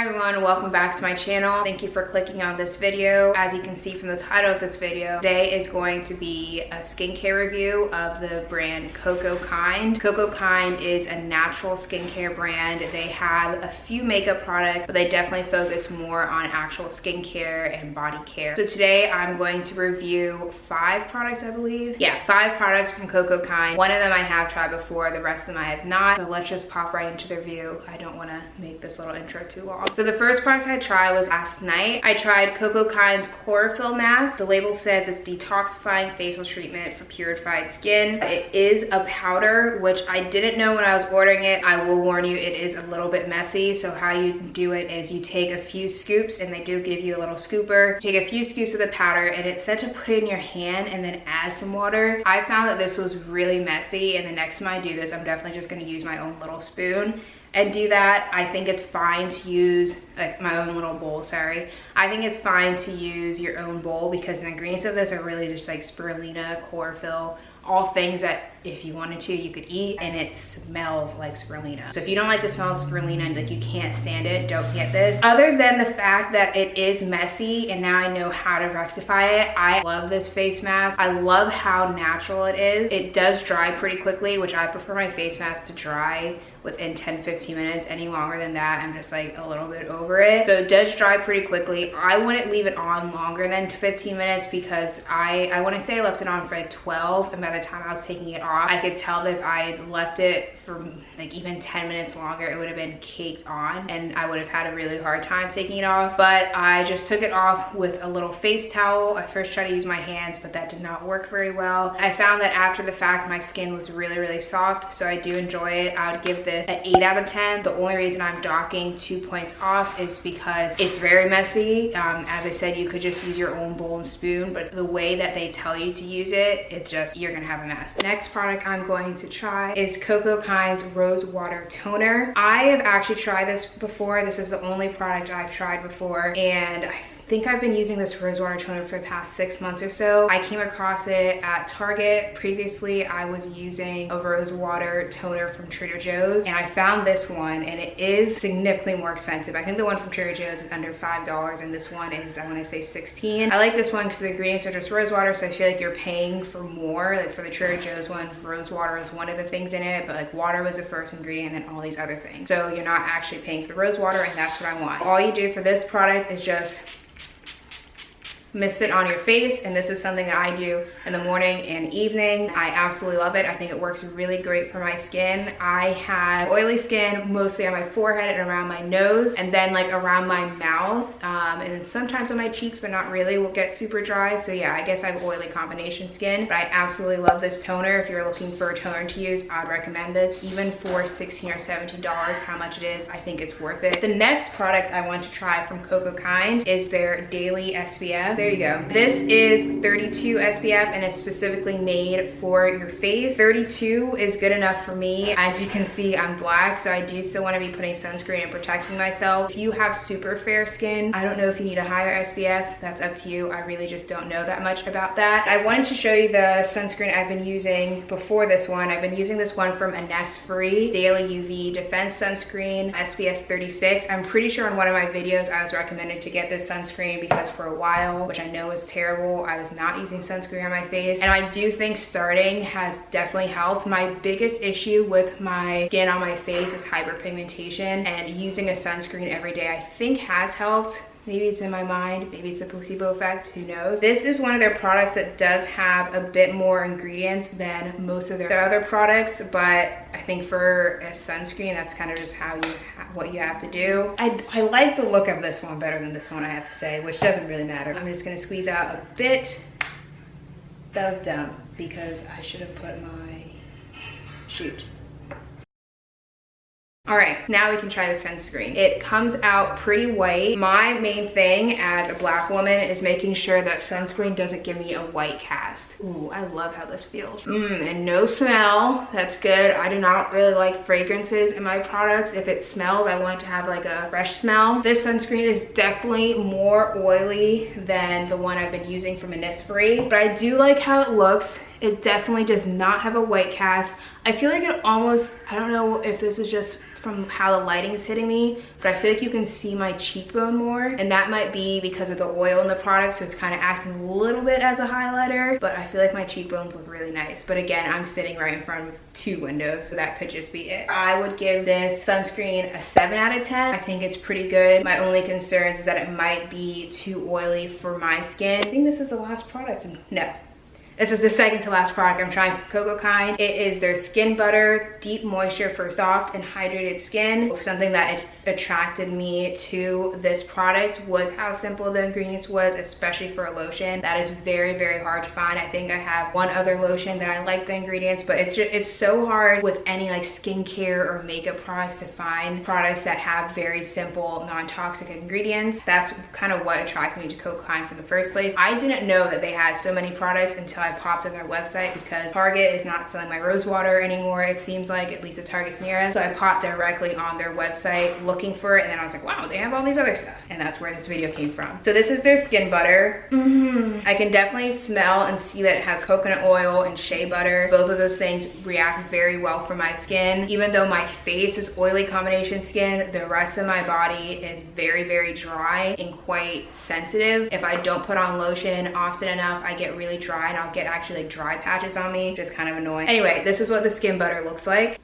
Hi everyone, welcome back to my channel. Thank you for clicking on this video. As you can see from the title of this video, today is going to be a skincare review of the brand cocokind. cocokind is a natural skincare brand. They have a few makeup products, but they definitely focus more on actual skincare and body care. So today I'm going to review 5 products, I believe. Yeah, 5 products from cocokind. One of them I have tried before, the rest of them I have not. So let's just pop right into the review. I don't want to make this little intro too long. So the first product I tried was last night. I tried cocokind's Chlorophyll mask. The label says it's detoxifying facial treatment for purified skin. It is a powder, which I didn't know when I was ordering it. I will warn you, it is a little bit messy. So how you do it is you take a few scoops, and they do give you a little scooper. Take a few scoops of the powder, and it's said to put it in your hand and then add some water. I found that this was really messy, and the next time I do this, I'm definitely just gonna use my own little spoon and do that. I think it's fine to use my own little bowl, sorry. I think it's fine to use your own bowl because the ingredients of this are really just like spirulina, chlorophyll, all things that if you wanted to, you could eat, and it smells like spirulina. So if you don't like the smell of spirulina and like you can't stand it, don't get this. Other than the fact that it is messy and now I know how to rectify it, I love this face mask. I love how natural it is. It does dry pretty quickly, which I prefer my face mask to dry within 10-15 minutes. Any longer than that, I'm just like a little bit over it. So it does dry pretty quickly. I wouldn't leave it on longer than 15 minutes because I want to say I left it on for like 12, and by the time I was taking it off, I could tell that if I left it for like even 10 minutes longer, it would have been caked on and I would have had a really hard time taking it off. But I just took it off with a little face towel. I first tried to use my hands, but that did not work very well. I found that after the fact, my skin was really soft, so I do enjoy it. I would give this an 8 out of 10. The only reason I'm docking 2 points off is because it's very messy. As I said, you could just use your own bowl and spoon, but the way that they tell you to use it, it's just, you're gonna have a mess. Next product I'm going to try is cocokind's Rose Water Toner. I have actually tried this before. This is the only product I've tried before, and I think I've been using this rose water toner for the past 6 months or so. I came across it at Target. Previously, I was using a rose water toner from Trader Joe's, and I found this one, and it is significantly more expensive. I think the one from Trader Joe's is under $5, and this one is, I want to say, $16. I like this one because the ingredients are just rose water, so I feel like you're paying for more. Like for the Trader Joe's one, rose water is one of the things in it, but like water was the first ingredient and then all these other things. So you're not actually paying for rose water, and that's what I want. All you do for this product is just mist it on your face, and this is something that I do in the morning and evening. I absolutely love it. I think it works really great for my skin. I have oily skin mostly on my forehead and around my nose, and then like around my mouth, and sometimes on my cheeks, but not really, will get super dry. So yeah, I guess I have oily combination skin, but I absolutely love this toner. If you're looking for a toner to use, I'd recommend this. Even for $16 or $17, how much it is, I think it's worth it. The next product I want to try from cocokind is their daily SPF. There you go. This is 32 SPF, and it's specifically made for your face. 32 is good enough for me. As you can see, I'm black, so I do still want to be putting sunscreen and protecting myself. If you have super fair skin, I don't know if you need a higher SPF. That's up to you. I really just don't know that much about that. I wanted to show you the sunscreen I've been using before this one. I've been using this one from Innisfree Daily UV Defense Sunscreen, SPF 36. I'm pretty sure in one of my videos I was recommended to get this sunscreen because for a while, which I know is terrible, I was not using sunscreen on my face, and I do think starting has definitely helped. My biggest issue with my skin on my face is hyperpigmentation, and using a sunscreen every day I think has helped. Maybe it's in my mind, maybe it's a placebo effect, who knows. This is one of their products that does have a bit more ingredients than most of their other products, but I think for a sunscreen, that's kind of just what you have to do. I like the look of this one better than this one, I have to say, which doesn't really matter. I'm just gonna squeeze out a bit. That was dumb because I should have put my, shoot. All right, now we can try the sunscreen. It comes out pretty white. My main thing as a black woman is making sure that sunscreen doesn't give me a white cast. Ooh, I love how this feels. And no smell, that's good. I do not really like fragrances in my products. If it smells, I want it to have like a fresh smell. This sunscreen is definitely more oily than the one I've been using from Innisfree, but I do like how it looks. It definitely does not have a white cast. I feel like it almost, I don't know if this is just from how the lighting is hitting me, but I feel like you can see my cheekbone more, and that might be because of the oil in the product, so it's kind of acting a little bit as a highlighter, but I feel like my cheekbones look really nice. But again, I'm sitting right in front of 2 windows, so that could just be it. I would give this sunscreen a 7 out of 10. I think it's pretty good. My only concerns is that it might be too oily for my skin. I think this is the last product. No. This is the second to last product I'm trying from cocokind. It is their Skin Butter Deep Moisture for Soft and Hydrated Skin. Something that attracted me to this product was how simple the ingredients was, especially for a lotion. That is very, very hard to find. I think I have one other lotion that I like the ingredients, but it's so hard with any like skincare or makeup products to find products that have very simple, non-toxic ingredients. That's kind of what attracted me to cocokind from the first place. I didn't know that they had so many products until I popped on their website, because Target is not selling my rose water anymore, it seems like, at least at Target's near us. So I popped directly on their website looking for it, and then I was like, wow, they have all these other stuff. And that's where this video came from. So this is their Skin Butter. I can definitely smell and see that it has coconut oil and shea butter. Both of those things react very well for my skin. Even though my face is oily combination skin, the rest of my body is very, very dry and quite sensitive. If I don't put on lotion often enough, I get really dry, and I'll get actually like dry patches on me, just kind of annoying. Anyway, this is what the Skin Butter looks like.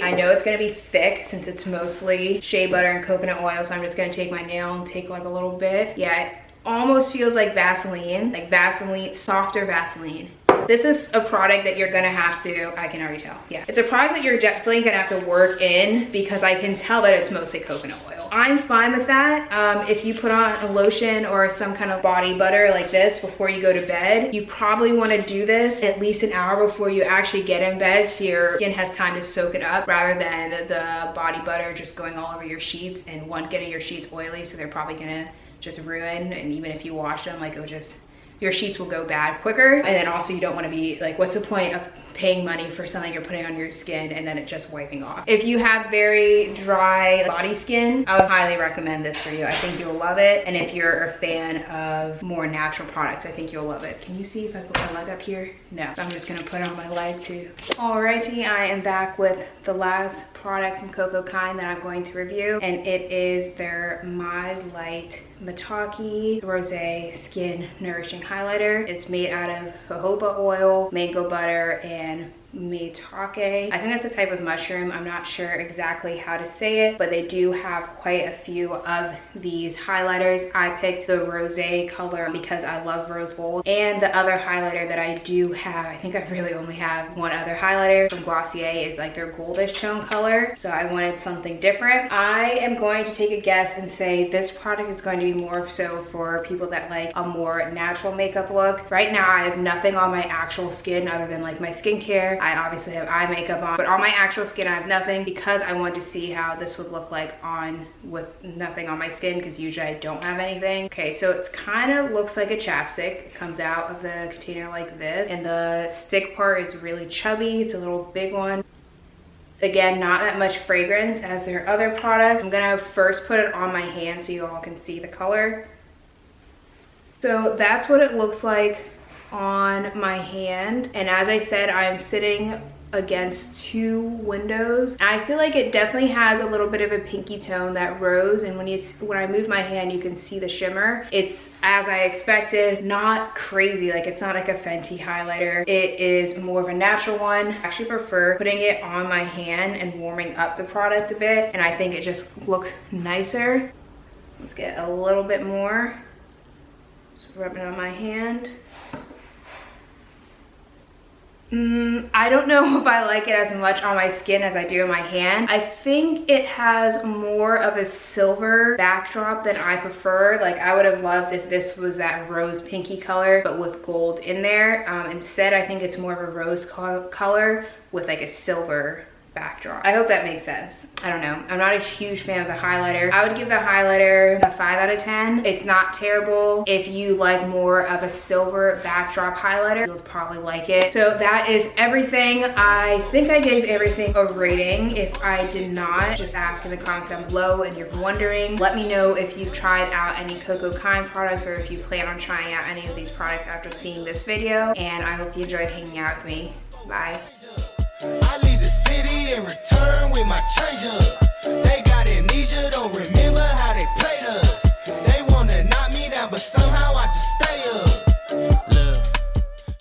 I know it's gonna be thick since it's mostly shea butter and coconut oil, so I'm just gonna take my nail and take like a little bit. Yeah, it almost feels like Vaseline, softer Vaseline. This is a product that you're gonna have to, I can already tell, yeah. It's a product that you're definitely gonna have to work in, because I can tell that it's mostly coconut oil. I'm fine with that. If you put on a lotion or some kind of body butter like this before you go to bed, you probably wanna do this at least an hour before you actually get in bed, so your skin has time to soak it up, rather than the body butter just going all over your sheets, and one, getting your sheets oily, so they're probably gonna just ruin, and even if you wash them, like, it'll just, your sheets will go bad quicker. And then also, you don't want to be like, what's the point of paying money for something you're putting on your skin and then it just wiping off? If you have very dry body skin, I would highly recommend this for you. I think you'll love it. And if you're a fan of more natural products, I think you'll love it. Can you see if I put my leg up here? No, so I'm just gonna put it on my leg too. Alrighty, I am back with the last product from cocokind that I'm going to review, and it is their My Light Mataki Rosé Skin Nourishing Highlighter. It's made out of jojoba oil, mango butter, and maitake. I think that's a type of mushroom. I'm not sure exactly how to say it, but they do have quite a few of these highlighters. I picked the rosé color because I love rose gold, and the other highlighter that I do have, I think I really only have one other highlighter from Glossier, is like their goldish tone color, so I wanted something different. I am going to take a guess and say this product is going to be more so for people that like a more natural makeup look. Right now I have nothing on my actual skin other than like my skincare. I obviously have eye makeup on, but on my actual skin I have nothing, because I wanted to see how this would look like on with nothing on my skin, because usually I don't have anything. Okay, so it's kind of looks like a chapstick. It comes out of the container like this, and the stick part is really chubby. It's a little big one. Again, not that much fragrance as their other products. I'm gonna first put it on my hand so you all can see the color. So that's what it looks like on my hand, and as I said, I'm sitting against 2 windows. I feel like it definitely has a little bit of a pinky tone, that rose, and when I move my hand you can see the shimmer. It's as I expected, not crazy, like it's not like a Fenty highlighter. It is more of a natural one. I actually prefer putting it on my hand and warming up the product a bit, and I think it just looks nicer. Let's get a little bit more. Just rub it on my hand. I don't know if I like it as much on my skin as I do in my hand. I think it has more of a silver backdrop than I prefer. Like, I would have loved if this was that rose pinky color, but with gold in there. Instead, I think it's more of a rose color with like a silver backdrop. I hope that makes sense. I don't know. I'm not a huge fan of the highlighter. I would give the highlighter a 5 out of 10. It's not terrible. If you like more of a silver backdrop highlighter, you'll probably like it. So that is everything. I think I gave everything a rating. If I did not, just ask in the comments down below, and you're wondering. Let me know if you've tried out any cocokind products, or if you plan on trying out any of these products after seeing this video. And I hope you enjoyed hanging out with me. Bye. I leave the city and return with my change up. They got amnesia, don't remember how they